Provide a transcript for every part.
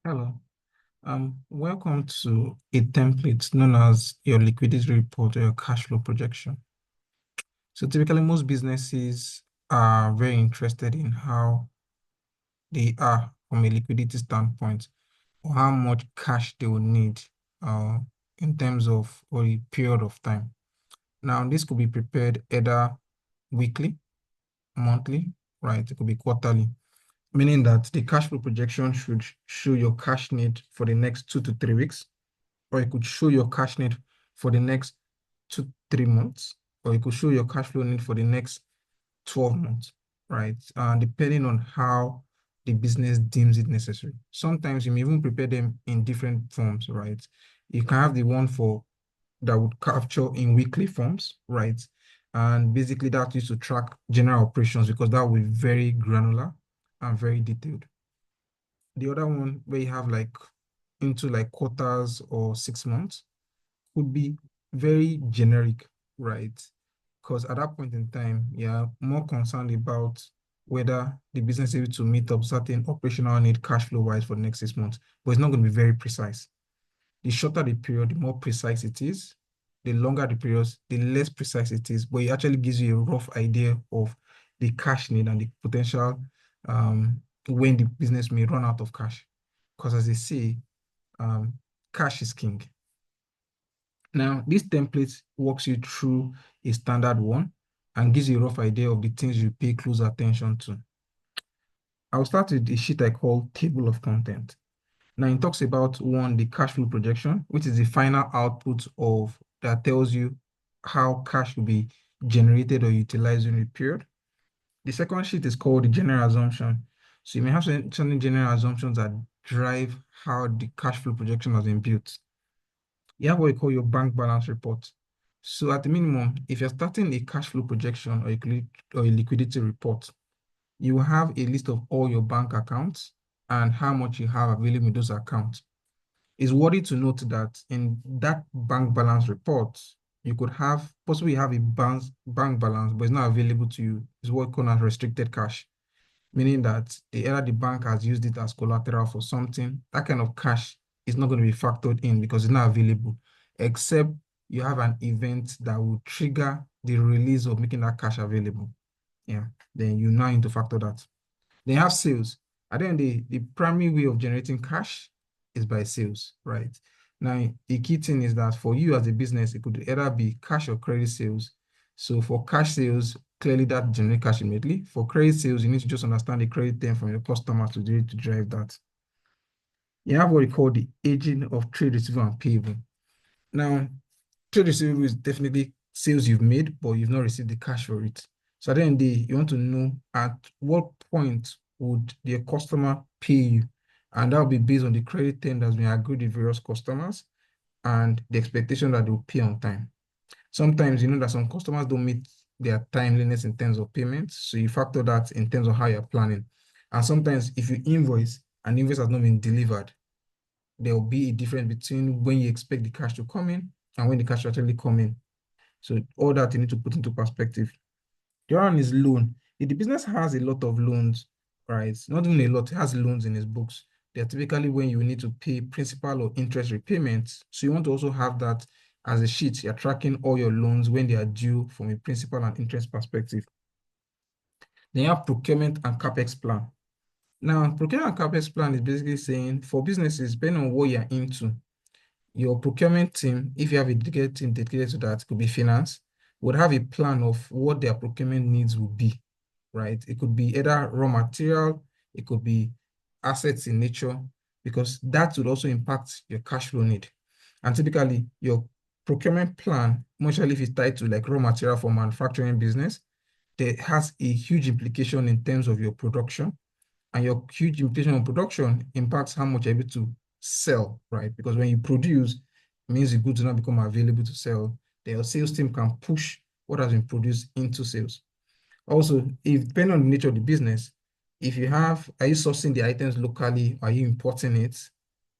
Hello. Welcome to a template known as your liquidity report or your cash flow projection. So typically, most businesses are very interested in how they are from a liquidity standpoint or how much cash they will need uh, in terms of or a period of time. Now, this could be prepared either weekly, monthly, right? It could be quarterly, meaning that the cash flow projection should show your cash need for the next 2 to 3 weeks, or it could show your cash need for the next 2 to 3 months, or it could show your cash flow need for the next 12 months, right? Depending on how the business deems it necessary. Sometimes you may even prepare them in different forms, right? You can have the one for that would capture in weekly forms, right? And basically that used to track general operations because that will be very granular and very detailed. The other one where you have like into like quarters or 6 months would be very generic, right? Because at that point in time, you're more concerned about whether the business is able to meet up certain operational need cash flow wise for the next 6 months, but it's not going to be very precise. The shorter the period, the more precise it is. The longer the periods, the less precise it is, but it actually gives you a rough idea of the cash need and the potential when the business may run out of cash. Because as they say, cash is king. Now, this template walks you through a standard one and gives you a rough idea of the things you pay close attention to. I'll start with the sheet I call table of content. Now, it talks about one, the cash flow projection, which is the final output of that tells you how cash will be generated or utilized in a period. The second sheet is called the general assumption. So you may have certain general assumptions that drive how the cash flow projection has been built. You have what you call your bank balance report. So at the minimum, if you're starting a cash flow projection or a liquidity report, you have a list of all your bank accounts and how much you have available in those accounts. It's worthy to note that in that bank balance report, you could have possibly have a bank balance, but it's not available to you. It's what called as restricted cash, meaning that either the bank has used it as collateral for something. That kind of cash is not going to be factored in because it's not available, except you have an event that will trigger the release of making that cash available. Yeah, then you now need to factor that. Then you have sales. At the end of the day, the primary way of generating cash is by sales, right? Now, the key thing is that for you as a business, it could either be cash or credit sales. So for cash sales, clearly that generates cash immediately. For credit sales, you need to just understand the credit term from your customer to do it to drive that. You have what we call the aging of trade receivable and payable. Now, trade receivable is definitely sales you've made, but you've not received the cash for it. So at the end of the day, you want to know at what point would the customer pay you? And that will be based on the credit term that's been agreed with various customers and the expectation that they'll pay on time. Sometimes you know that some customers don't meet their timeliness in terms of payments. So you factor that in terms of how you're planning. And sometimes if you invoice and invoice has not been delivered, there will be a difference between when you expect the cash to come in and when the cash actually come in. So all that you need to put into perspective. The other one is loan. If the business has a lot of loans, right? Not even a lot, it has loans in its books. They're typically when you need to pay principal or interest repayments. So you want to also have that as a sheet. You're tracking all your loans when they are due from a principal and interest perspective. Then you have procurement and capex plan. Now, procurement and capex plan is basically saying for businesses, depending on what you're into, your procurement team, if you have a dedicated team dedicated to that, could be finance, would have a plan of what their procurement needs will be, right? It could be either raw material, it could be assets in nature, because that would also impact your cash flow need. And typically, your procurement plan, mostly if it's tied to like raw material for manufacturing business, that has a huge implication in terms of your production, and your huge implication on production impacts how much you're able to sell, right? Because when you produce, it means the goods do not become available to sell. The sales team can push what has been produced into sales. Also, if depending on the nature of the business, if you have, are you sourcing the items locally? Are you importing it?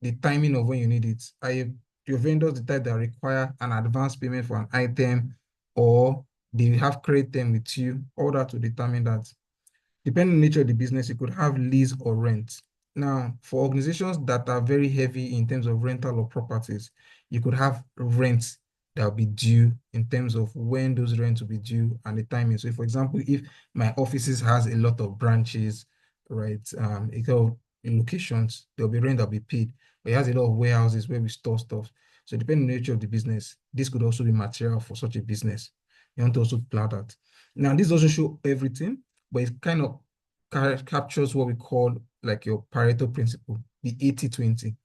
The timing of when you need it. Are your vendors the type that require an advance payment for an item, or they have credit term with you? All that to determine that. Depending on the nature of the business, you could have lease or rent. Now, for organizations that are very heavy in terms of rental or properties, you could have rents that will be due in terms of when those rents will be due and the timing. So, for example, if my offices has a lot of branches, right, in locations, there'll be rent that'll be paid. But it has a lot of warehouses where we store stuff. So, depending on the nature of the business, this could also be material for such a business. You want to also plan that. Now, this doesn't show everything, but it kind of captures what we call like your Pareto principle, the 80-20.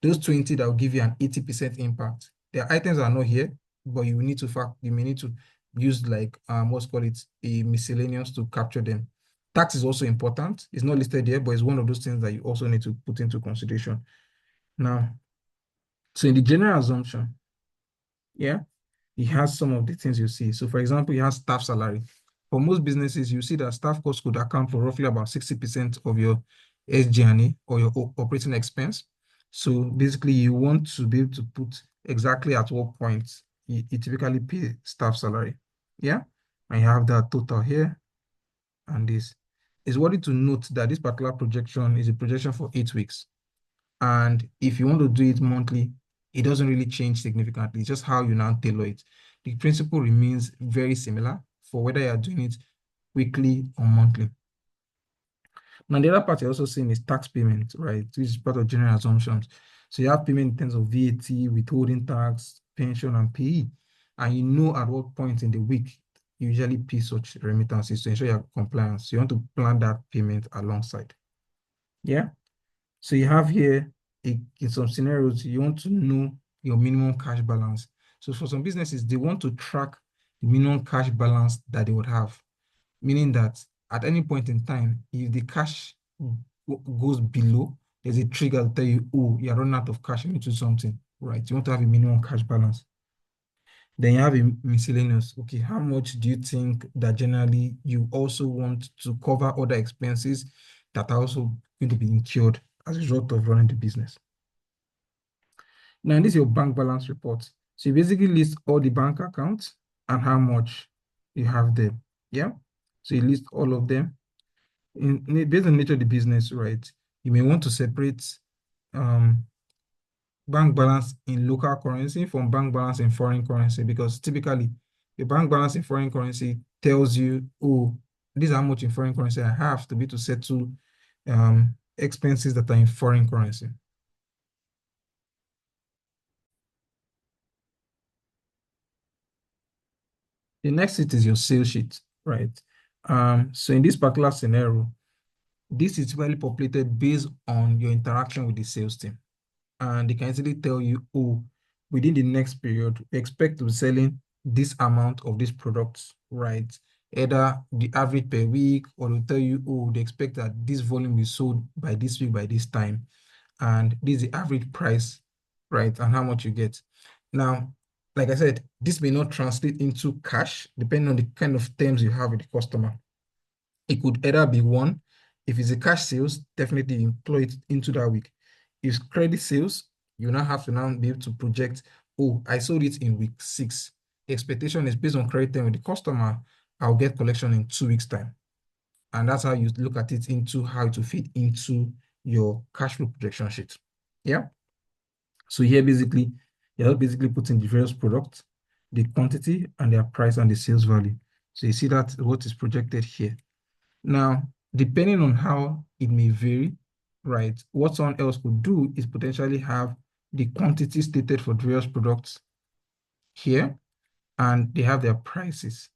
Those 20 that will give you an 80% impact. The items are not here, but you may need to use like what's called it a miscellaneous to capture them. Tax is also important. It's not listed here, but it's one of those things that you also need to put into consideration. Now, so in the general assumption, yeah, it has some of the things you see. So for example, you have staff salary. For most businesses, you see that staff costs could account for roughly about 60% of your SG&A or your operating expense. So basically, you want to be able to put exactly at what point you typically pay staff salary. Yeah, and you have that total here, and this is worthy to note that this particular projection is a projection for 8 weeks. And if you want to do it monthly, it doesn't really change significantly. It's just how you now tailor it. The principle remains very similar for whether you are doing it weekly or monthly. Now, the other part you're also seeing is tax payment, right? Which is part of general assumptions. So you have payment in terms of VAT, withholding tax, pension, and PE. And you know at what point in the week you usually pay such remittances to ensure your compliance. So you want to plan that payment alongside. Yeah. So you have here, in some scenarios, you want to know your minimum cash balance. So for some businesses, they want to track the minimum cash balance that they would have, meaning that at any point in time, if the cash goes below, there's a trigger to tell you, oh, you're running out of cash, you need to do something, right? You want to have a minimum cash balance. Then you have a miscellaneous. Okay, how much do you think that generally you also want to cover other expenses that are also going to be incurred as a result of running the business? Now, this is your bank balance report. So you basically list all the bank accounts and how much you have there. Yeah. So you list all of them. Based on the nature of the business, right? You may want to separate um, bank balance in local currency from bank balance in foreign currency, because typically your bank balance in foreign currency tells you, oh, this is how much in foreign currency I have to be to settle expenses that are in foreign currency. The next sheet is your sales sheet, right? So in this particular scenario, this is well populated based on your interaction with the sales team. And they can easily tell you, oh, within the next period, we expect to be selling this amount of these products, right? Either the average per week, or they'll tell you, oh, they expect that this volume is sold by this week, by this time. And this is the average price, right? And how much you get. Now, like I said, this may not translate into cash, depending on the kind of terms you have with the customer. It could either be one, if it's a cash sales, definitely employ it into that week. If it's credit sales, you now have to now be able to project, oh, I sold it in week 6. The expectation is based on credit term with the customer, I'll get collection in 2 weeks' time. And that's how you look at it into how to fit into your cash flow projection sheet. Yeah. So here basically, you're basically putting the various products, the quantity and their price and the sales value. So you see that what is projected here. Now, depending on how it may vary, right, what someone else could do is potentially have the quantity stated for various products here, and they have their prices.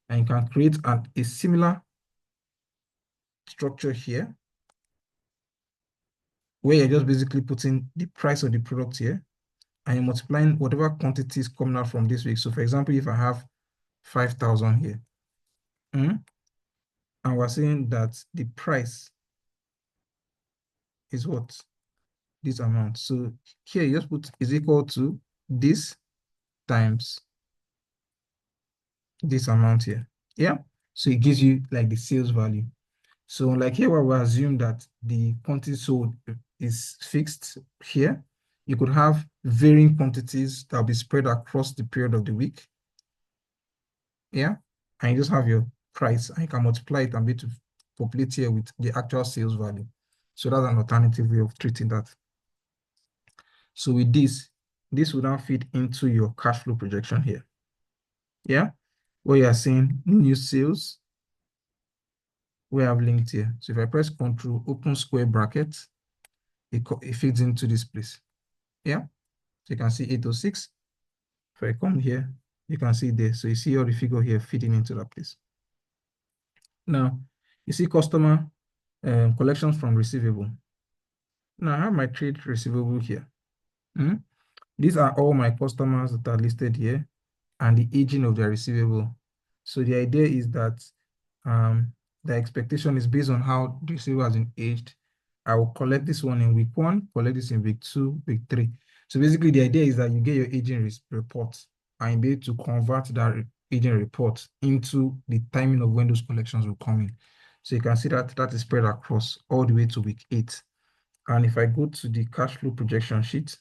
And you can create a similar structure here, where you're just basically putting the price of the product here, and you're multiplying whatever quantities coming out from this week. So for example, if I have 5,000 here, and we're saying that the price is what? This amount. So here you just put is equal to this times this amount here. Yeah. So it gives you like the sales value. So like here where we assume that the quantity sold is fixed here, you could have varying quantities that will be spread across the period of the week. Yeah. And you just have your price and you can multiply it and be to populate here with the actual sales value. So that's an alternative way of treating that. So with this will now fit into your cash flow projection here. Yeah, where you are seeing new sales, we have linked here. So if I press Control, open square bracket, it fits into this place. Yeah, so you can see 806. If I come here, you can see there. So you see all the figure here fitting into that place. Now, you see customer collections from receivable. Now I have my trade receivable here. These are all my customers that are listed here and the aging of their receivable. So the idea is that the expectation is based on how the receivable has been aged. I will collect this one in week 1, collect this in week 2, week 3. So basically the idea is that you get your aging report and be able to convert that aging report into the timing of when those collections will come in. So you can see that that is spread across all the way to week 8. And if I go to the cash flow projection sheet,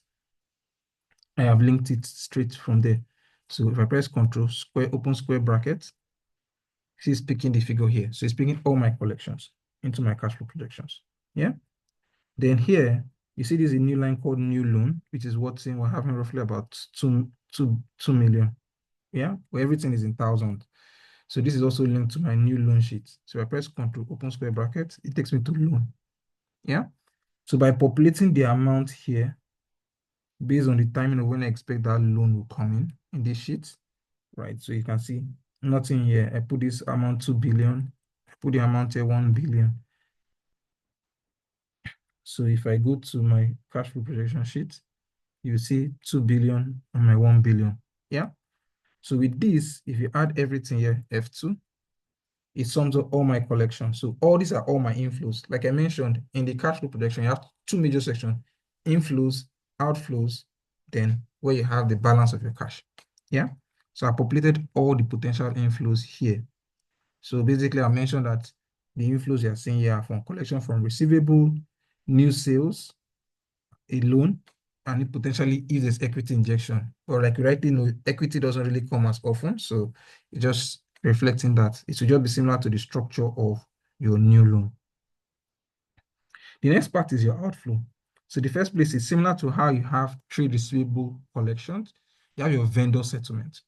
I have linked it straight from there. So if I press Control square, open square bracket, she's picking the figure here. So it's picking all my collections into my cash flow projections. Yeah. Then here, you see there's a new line called new loan, which is what's in, we're having roughly about 2 million. Yeah, where everything is in thousands. So this is also linked to my new loan sheet. So if I press Control, open square bracket, it takes me to loan. Yeah. So by populating the amount here, based on the timing of when I expect that loan will come in this sheet, right? So you can see nothing here. I put this amount 2 billion. I put the amount here 1 billion. So if I go to my cash flow projection sheet, you see 2 billion and my 1 billion. Yeah. So with this, if you add everything here, F2, it sums up all my collections. So all these are all my inflows. Like I mentioned, in the cash flow projection, you have 2 major sections: inflows, outflows, then where you have the balance of your cash. Yeah. So I populated all the potential inflows here. So basically, I mentioned that the inflows you are seeing here are from collection from receivable, new sales, a loan, and it potentially if there's equity injection. Or like you rightly know, equity doesn't really come as often. So it's just reflecting that it should just be similar to the structure of your new loan. The next part is your outflow. So the first place is similar to how you have trade receivable collections. You have your vendor settlement.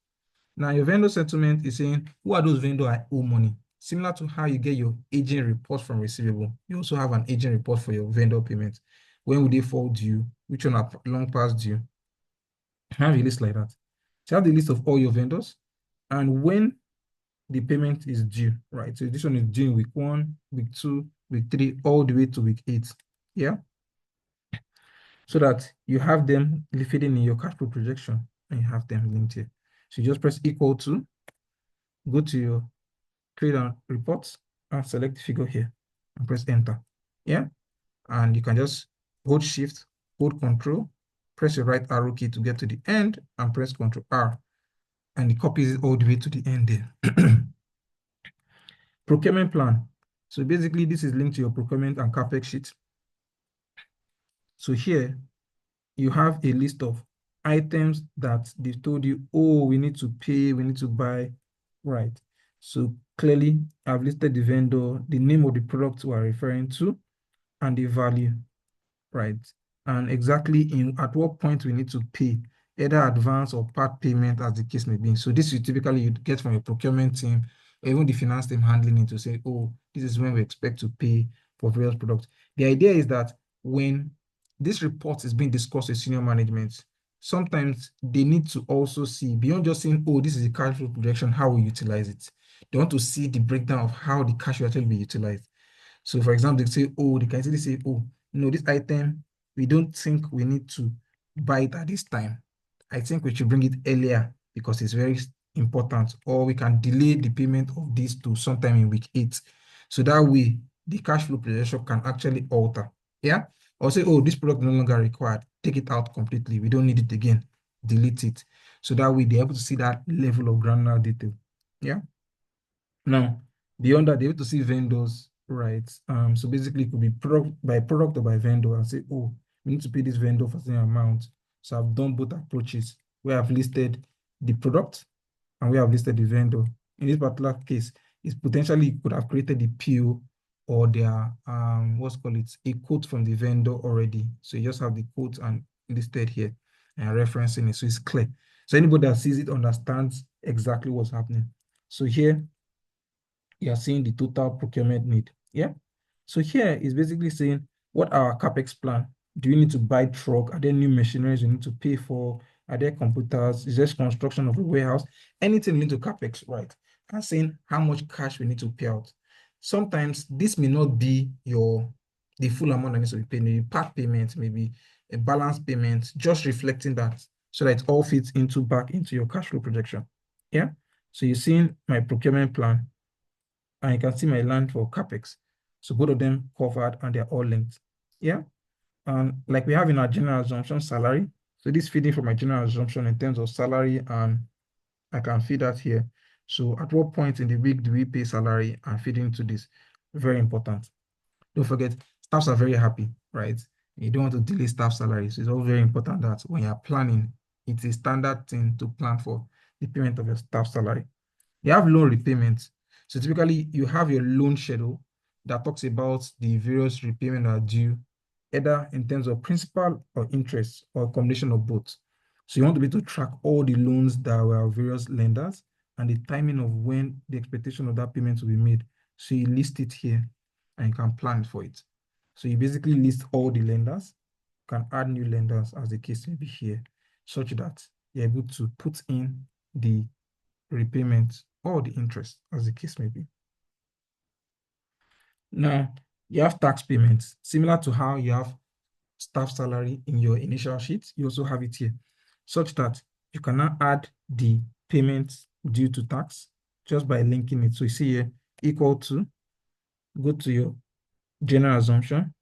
Now, your vendor settlement is saying, who are those vendors I owe money? Similar to how you get your aging report from receivable, you also have an aging report for your vendor payment. When will they fall due? Which one are long past due? Have a list like that. So you have the list of all your vendors and when the payment is due, right? So this one is due in week 1, week 2, week 3, all the way to week 8. Yeah. So that you have them fitting in your cash flow projection and you have them linked here. So you just press equal to, go to your create a report and select the figure here and press enter. Yeah. And you can just hold shift, hold control, press your right arrow key to get to the end and press Control R. And it copies it all the way to the end there. Procurement plan. So basically this is linked to your procurement and CapEx sheet. So here you have a list of items that they've told you, oh, we need to pay, we need to buy, right? So clearly I've listed the vendor, the name of the product we're referring to, and the value, right? And exactly at what point we need to pay, either advance or part payment as the case may be. So this is typically you'd get from your procurement team or even the finance team handling it to say, oh, this is when we expect to pay for various products. The idea is that when this report is being discussed with senior management, sometimes they need to also see, beyond just saying, oh, this is the cash flow projection, how we utilize it. They want to see the breakdown of how the cash will actually be utilized. So for example, they say, oh, they can easily say, oh, no, this item, we don't think we need to buy it at this time. I think we should bring it earlier because it's very important, or we can delay the payment of this to sometime in week 8. So that way, the cash flow projection can actually alter. Yeah. Or say, oh, this product no longer required. Take it out completely. We don't need it again. Delete it. So that way, they're able to see that level of granular detail. Yeah. Now, beyond that, they're able to see vendors, right? So basically, it could be product by product or by vendor and say, oh, we need to pay this vendor for the same amount. So I've done both approaches where I've listed the product and where I've listed the vendor. In this particular case, it's potentially could have created the PO or their what's called it, a quote from the vendor already. So you just have the quote and listed here and referencing it. So it's clear. So anybody that sees it understands exactly what's happening. So here you are seeing the total procurement need. Yeah. So here is basically saying what our capex plan. Do you need to buy truck? Are there new machineries you need to pay for? Are there computers? Is there construction of a warehouse? Anything you need to capex, right? And saying how much cash we need to pay out. Sometimes this may not be the full amount that needs to be paid, maybe part payment, maybe a balance payment, just reflecting that so that it all fits back into your cash flow projection. Yeah. So you're seeing my procurement plan and you can see my land for capex. So both of them covered and they're all linked. Yeah. And like we have in our general assumption salary. So this feeding from my general assumption in terms of salary, and I can feed that here. So at what point in the week do we pay salary and feed into this? Very important. Don't forget, staffs are very happy, right? You don't want to delay staff salaries. It's all very important that when you're planning, it's a standard thing to plan for the payment of your staff salary. You have loan repayments. So typically you have your loan schedule that talks about the various repayment that are due, either in terms of principal or interest or a combination of both. So you want to be able to track all the loans that were various lenders and the timing of when the expectation of that payment will be made. So you list it here and you can plan for it. So you basically list all the lenders, can add new lenders as the case may be here, such that you're able to put in the repayment or the interest, as the case may be. Now, you have tax payments, similar to how you have staff salary in your initial sheet, you also have it here, such that you can now add the payments due to tax just by linking it. So you see here, equal to, go to your general assumption,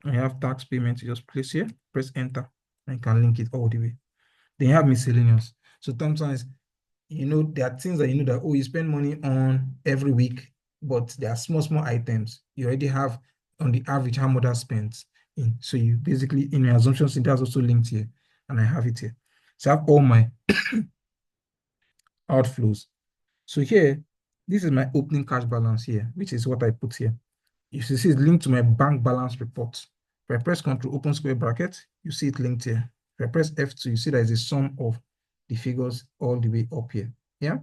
and you have tax payments, you just place here, press enter, and you can link it all the way. Then you have miscellaneous. So sometimes there are things that that, oh, you spend money on every week, but there are small items. You already have on the average how much that spends in. So you basically, in your assumptions, that's also linked here, and I have it here. So I have all my outflows. So here, this is my opening cash balance here, which is what I put here. You see it's linked to my bank balance report. If I press Ctrl open square bracket, you see it linked here. If I press F2, you see there is a sum of the figures all the way up here. Yeah.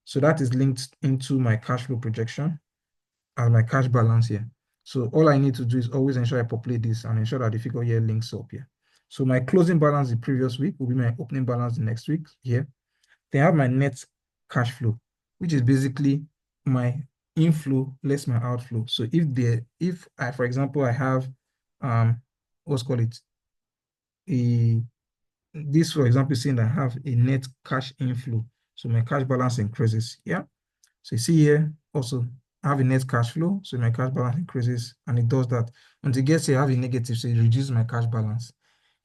So that is linked into my cash flow projection and my cash balance here. So all I need to do is always ensure I populate this and ensure that the figure here links up here. So my closing balance the previous week will be my opening balance the next week here. Then I have my net cash flow, which is basically my inflow less my outflow. So if I, for example, I have what's called it, a this, for example, saying that I have a net cash inflow. So my cash balance increases. Yeah. So you see here also I have a net cash flow, so my cash balance increases, and it does that. Until it gets here, I have a negative, so it reduces my cash balance.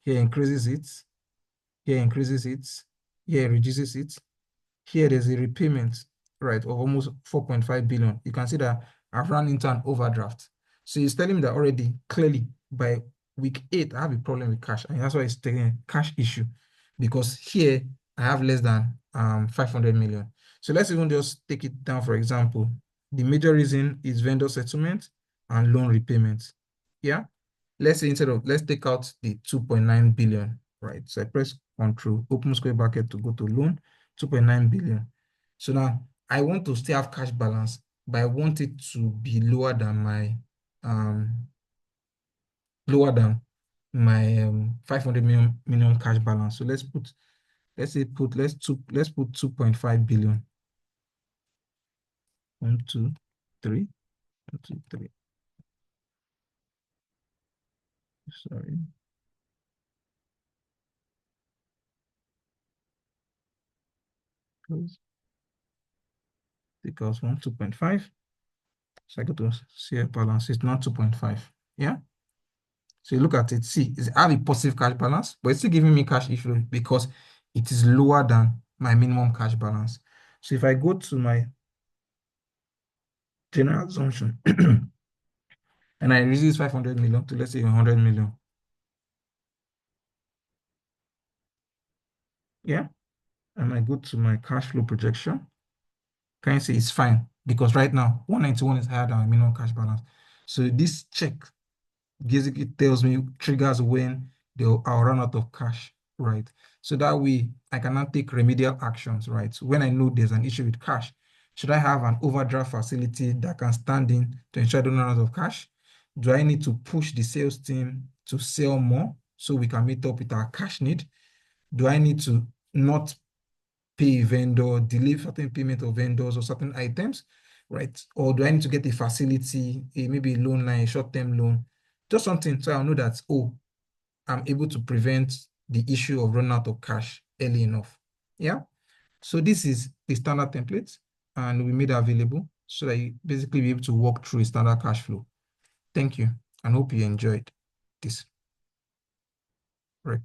Here increases it, here increases it, here reduces it. Here there's a repayment, right, of almost 4.5 billion. You can see that I've run into an overdraft. So it's telling me that already clearly by week 8, I have a problem with cash, and that's why it's taking a cash issue, because here I have less than 500 million. So let's even just take it down. For example, the major reason is vendor settlement and loan repayment. Yeah. Let's say let's take out the 2.9 billion, right? So I press Control, open square bracket to go to loan, 2.9 billion. So now I want to still have cash balance, but I want it to be lower than my lower than my 500 million cash balance. So let's put, let's say put, let's put 2.5 billion. 1, 2, 3, 1, 2, 3. Sorry. Close. Take out 1, 2.5. So I go to see balance, it's not 2.5. Yeah. So you look at it, see, I have a positive cash balance, but it's still giving me cash issue because it is lower than my minimum cash balance. So if I go to my general assumption and I reduce 500 million to, let's say, 100 million. Yeah. And I go to my cash flow projection, can you see it's fine? Because right now, 191 is higher than my minimum cash balance. So this check basically tells me, triggers when I'll run out of cash, right? So that way I can now take remedial actions, right? So when I know there's an issue with cash, should I have an overdraft facility that can stand in to ensure I don't run out of cash? Do I need to push the sales team to sell more so we can meet up with our cash need? Do I need to not pay a vendor, delay certain payment of vendors or certain items, right? Or do I need to get a facility, maybe a loan line, a short-term loan, just something so I'll know that, oh, I'm able to prevent the issue of running out of cash early enough. Yeah. So this is a standard template and we made it available so that you basically be able to walk through a standard cash flow. Thank you and hope you enjoyed this. Right.